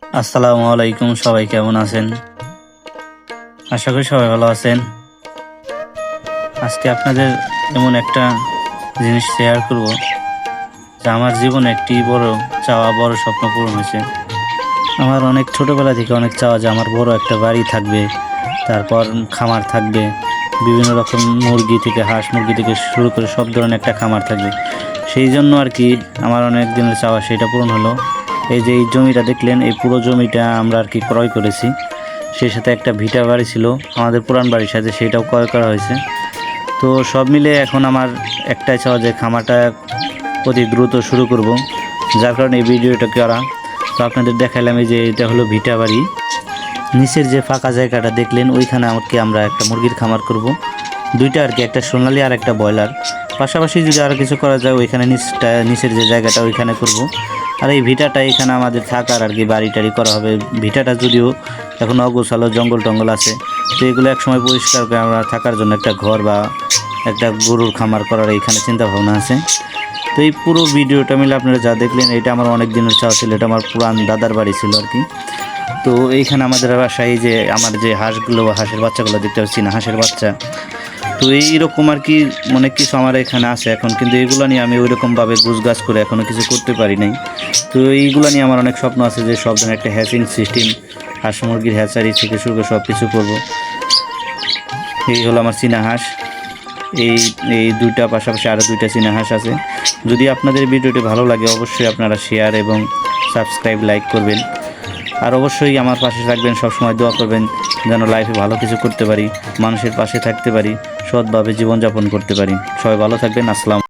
আসসালামু আলাইকুম, সবাই কেমন আছেন? আশা করি সবাই ভালো আছেন। আজকে আপনাদের এমন একটা জিনিস শেয়ার করব যে আমার জীবনে একটি বড় চাওয়া, বড় স্বপ্ন পূরণ হয়েছে। আমার অনেক ছোটবেলা থেকে অনেক চাওয়া যে আমার বড় একটা বাড়ি থাকবে, তারপর খামার থাকবে, বিভিন্ন রকম মুরগি থেকে হাঁস মুরগি থেকে শুরু করে সব ধরনের একটা খামার থাকবে। সেই জন্য আর কি আমার অনেক দিনের চাওয়া সেটা পূরণ হলো। এই যে এই জমিটা দেখলেন, এই পুরো জমিটা আমরা আর কি ক্রয় করেছি। সেই সাথে একটা ভিটা বাড়ি ছিল আমাদের পুরান বাড়ির সাথে, সেটাও ক্রয় করা হয়েছে। তো সব মিলে এখন আমার একটাই চাওয়া যে খামারটা অতি দ্রুত শুরু করব, যার কারণে এই ভিডিওটা করা। তো আপনাদের দেখালাম এই যে এটা হলো ভিটা বাড়ি। নিচের যে ফাঁকা জায়গাটা দেখলেন ওইখানে আমাকে আমরা একটা মুরগির খামার করব, দুইটা আর কি, একটা সোনালী আর একটা ব্রয়লার। পাশাপাশি যদি আরও কিছু করা যায় ওইখানে নিচের যে জায়গাটা ওইখানে করব। আর এই ভিটাটা এখানে আমাদের থাকার আর কি বাড়ি টাড়ি করা হবে। ভিটাটা যদিও এখন অগোছালো, জঙ্গল টঙ্গল আছে, তো এগুলো একসময় পরিষ্কার করে আমরা থাকার জন্য একটা ঘর বা একটা গরুর খামার করার এইখানে চিন্তা ভাবনা আছে। তো এই পুরো ভিডিওটা মিলে আপনারা যা দেখলেন এটা আমার অনেক দিনের চাওয়া ছিল, এটা আমার পুরান দাদার বাড়ি ছিল আর কি। তো এইখানে আমাদের বাসায় যে আমার যে হাঁসগুলো বা হাঁসের বাচ্চাগুলো দেখতে পাচ্ছি না, হাঁসের বাচ্চা, তো এইরকম আর কি অনেক কিছু আমার এখানে আছে এখন, কিন্তু এগুলো নিয়ে আমি ওইরকমভাবে গুছগাছ করে এখনও কিছু করতে পারি নাই। তো এইগুলো নিয়ে আমার অনেক স্বপ্ন আছে যে সব ধরনের একটা হ্যাচিং সিস্টেম, হাঁস মুরগির হ্যাচারি থেকে শুরু করে সব কিছু করবো। এই হলো আমার চীনা হাঁস। এই এই দুইটা পাশাপাশি আরও দুইটা চীনা হাঁস আছে। যদি আপনাদের ভিডিওটি ভালো লাগে অবশ্যই আপনারা শেয়ার এবং সাবস্ক্রাইব লাইক করবেন। আর অবশ্যই আমার পাশে থাকবেন, সবসময় দোয়া করবেন যেন লাইফে ভালো কিছু করতে পারি, মানুষের পাশে থাকতে পারি, সৎভাবে জীবনযাপন করতে পারি। সবাই ভালো থাকবেন। আসসালাম।